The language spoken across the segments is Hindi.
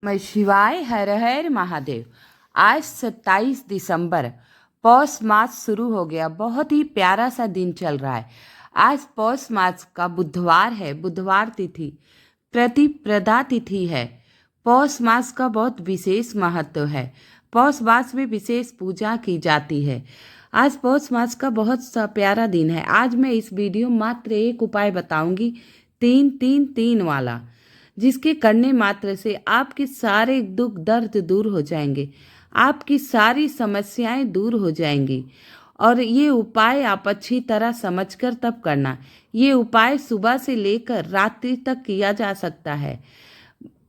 मैं शिवाय हर हर महादेव। आज 27 दिसंबर पौष मास शुरू हो गया। बहुत ही प्यारा सा दिन चल रहा है। आज पौष मास का बुधवार है, बुधवार तिथि प्रतिप्रदा तिथि है। पौष मास का बहुत विशेष महत्व है। पौष मास में विशेष पूजा की जाती है। आज पौष मास का बहुत सा प्यारा दिन है। आज मैं इस वीडियो मात्र एक उपाय बताऊंगी, 3-3-3 वाला, जिसके करने मात्र से आपके सारे दुख दर्द दूर हो जाएंगे, आपकी सारी समस्याएं दूर हो जाएंगी। और ये उपाय आप अच्छी तरह समझकर तब करना। ये उपाय सुबह से लेकर रात्रि तक किया जा सकता है।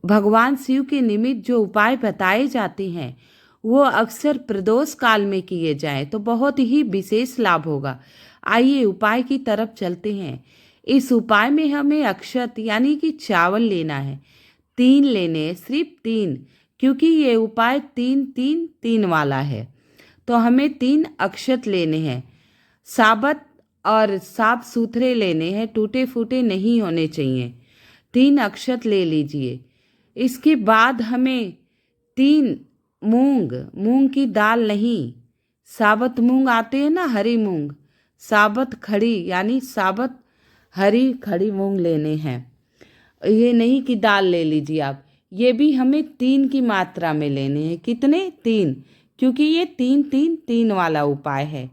भगवान शिव के निमित्त जो उपाय बताए जाते हैं वो अक्सर प्रदोष काल में किए जाएं तो बहुत ही विशेष लाभ होगा। आइए उपाय की तरफ चलते हैं। इस उपाय में हमें अक्षत यानी कि चावल लेना है। 3 लेने हैं, सिर्फ 3, क्योंकि ये उपाय 3-3-3 वाला है। तो हमें 3 अक्षत लेने हैं। साबत और साफ सुथरे लेने हैं, टूटे फूटे नहीं होने चाहिए। 3 अक्षत ले लीजिए। इसके बाद हमें 3 मूंग की दाल नहीं, साबत मूंग आते हैं ना, हरी मूंग, साबत खड़ी यानी साबत हरी खड़ी मूंग लेने हैं। ये नहीं कि दाल ले लीजिए आप। ये भी हमें 3 की मात्रा में लेने हैं। कितने? 3, क्योंकि ये 3-3-3 वाला उपाय है।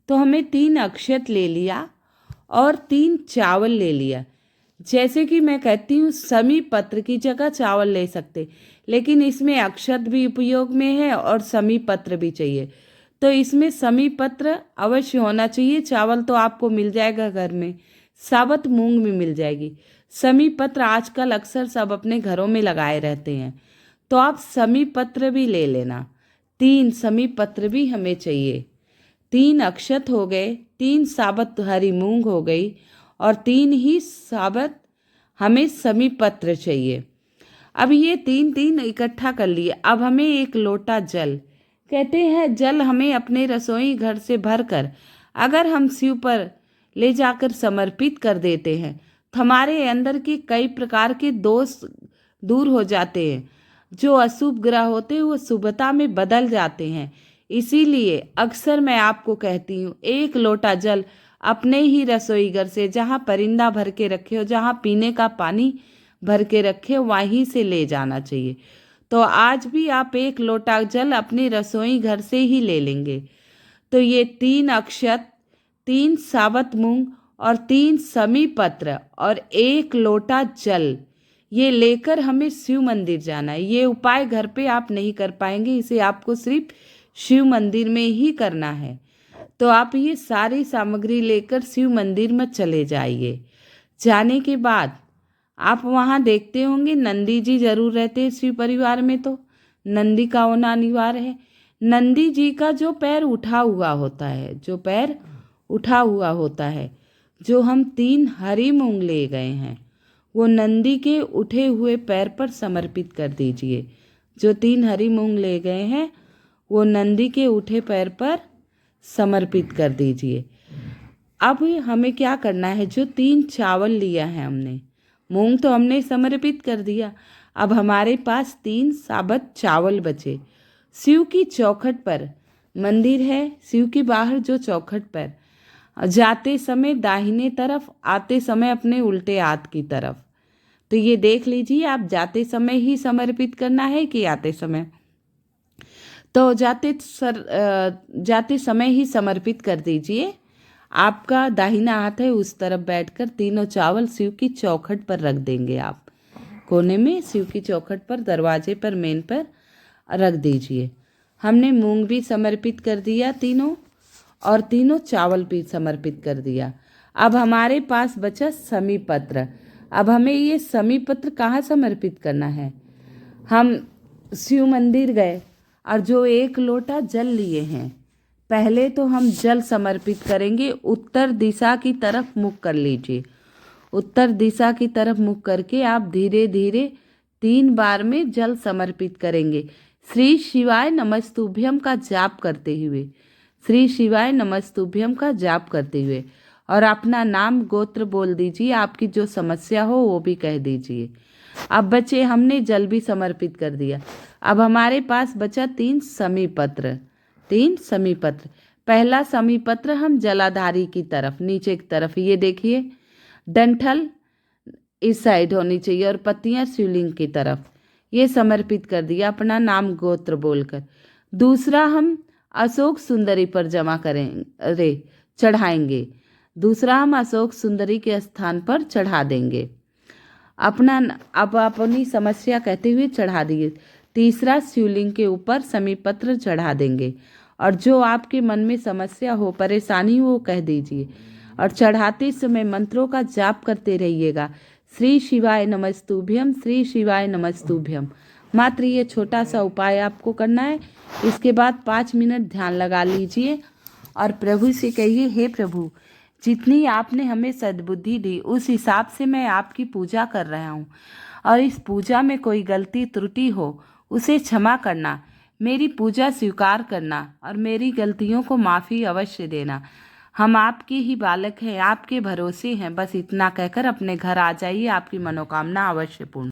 तो हमें 3 अक्षत ले लिया और 3 चावल ले लिया। जैसे कि मैं कहती हूँ, समी पत्र की जगह चावल ले सकते, लेकिन इसमें अक्षत भी उपयोग में है और समी पत्र भी चाहिए। तो इसमें समी पत्र अवश्य होना चाहिए। चावल तो आपको मिल जाएगा घर में, साबत मूंग भी मिल जाएगी। समी पत्र आजकल अक्सर सब अपने घरों में लगाए रहते हैं, तो आप समी पत्र भी ले लेना। 3 समी पत्र भी हमें चाहिए। 3 अक्षत हो गए, 3 साबत हरी मूंग हो गई और 3 ही साबत हमें समी पत्र चाहिए। अब ये 3-3 इकट्ठा कर लिए। अब हमें 1 लोटा जल, कहते हैं जल हमें अपने रसोई घर से भरकर अगर हम शिव पर ले जाकर समर्पित कर देते हैं तो हमारे अंदर के कई प्रकार के दोष दूर हो जाते हैं। जो अशुभ ग्रह होते हैं वो शुभता में बदल जाते हैं। इसीलिए अक्सर मैं आपको कहती हूँ, 1 लोटा जल अपने ही रसोई घर से, जहाँ परिंदा भर के रखे हो, जहाँ पीने का पानी भर के रखे हो, वहीं से ले जाना चाहिए। तो आज भी आप 1 लोटा जल अपने रसोई घर से ही ले लेंगे। तो ये 3 अक्षत, 3 साबत मूंग और 3 समी पत्र और 1 लोटा जल, ये लेकर हमें शिव मंदिर जाना है। ये उपाय घर पे आप नहीं कर पाएंगे, इसे आपको सिर्फ शिव मंदिर में ही करना है। तो आप ये सारी सामग्री लेकर शिव मंदिर में चले जाइए। जाने के बाद आप वहाँ देखते होंगे नंदी जी जरूर रहते हैं शिव परिवार में, तो नंदी का होना अनिवार्य है। नंदी जी का जो पैर उठा हुआ होता है, जो पैर उठा हुआ होता है, जो हम 3 हरी मूंग ले गए हैं, वो नंदी के उठे हुए पैर पर समर्पित कर दीजिए। जो 3 हरी मूंग ले गए हैं वो नंदी के उठे पैर पर समर्पित कर दीजिए। अब हमें क्या करना है, जो 3 चावल लिया है हमने, मूंग तो हमने समर्पित कर दिया, अब हमारे पास 3 साबत चावल बचे। शिव की चौखट पर मंदिर है, शिव के बाहर जो चौखट पर, जाते समय दाहिने तरफ, आते समय अपने उल्टे हाथ की तरफ। तो ये देख लीजिए, आप जाते समय ही समर्पित करना है कि आते समय। तो जाते समय ही समर्पित कर दीजिए। आपका दाहिना हाथ है, उस तरफ बैठकर तीनों चावल शिव की चौखट पर रख देंगे। आप कोने में शिव की चौखट पर, दरवाजे पर, मेन पर रख दीजिए। हमने मूंग भी समर्पित कर दिया तीनों, और तीनों चावल भी समर्पित कर दिया। अब हमारे पास बचा समी पत्र। अब हमें ये समी पत्र कहाँ समर्पित करना है? हम शिव मंदिर गए और जो 1 लोटा जल लिए हैं, पहले तो हम जल समर्पित करेंगे। उत्तर दिशा की तरफ मुख कर लीजिए। उत्तर दिशा की तरफ मुख करके आप धीरे धीरे 3 बार में जल समर्पित करेंगे। श्री शिवाय नमस्तुभ्यम का जाप करते हुए, श्री शिवाय नमस्तुभ्यम का जाप करते हुए, और अपना नाम गोत्र बोल दीजिए। आपकी जो समस्या हो वो भी कह दीजिए। अब बच्चे हमने जल भी समर्पित कर दिया। अब हमारे पास बचा 3 समीपत्र। 3 समीपत्र। पहला समीपत्र हम जलाधारी की तरफ, नीचे की तरफ, ये देखिए डंठल इस साइड होनी चाहिए और पत्तियां शिवलिंग की तरफ, ये समर्पित कर दिया अपना नाम गोत्र बोलकर। दूसरा हम अशोक सुंदरी पर जमा करेंगे, चढ़ाएंगे। दूसरा हम अशोक सुंदरी के स्थान पर चढ़ा देंगे। अब अपनी समस्या कहते हुए चढ़ा दिए। तीसरा शिवलिंग के ऊपर समीपत्र चढ़ा देंगे और जो आपके मन में समस्या हो, परेशानी हो, वो कह दीजिए और चढ़ाते समय मंत्रों का जाप करते रहिएगा। श्री शिवाय नमस्तुभ्यम, श्री शिवाय नमस्तुभ्यम। मात्र ये छोटा सा उपाय आपको करना है। इसके बाद 5 मिनट ध्यान लगा लीजिए और प्रभु से कहिए, हे प्रभु, जितनी आपने हमें सद्बुद्धि दी उस हिसाब से मैं आपकी पूजा कर रहा हूँ और इस पूजा में कोई गलती त्रुटि हो उसे क्षमा करना, मेरी पूजा स्वीकार करना और मेरी गलतियों को माफ़ी अवश्य देना। हम आपके ही बालक हैं, आपके भरोसे हैं। बस इतना कहकर अपने घर आ जाइए, आपकी मनोकामना अवश्य पूर्ण।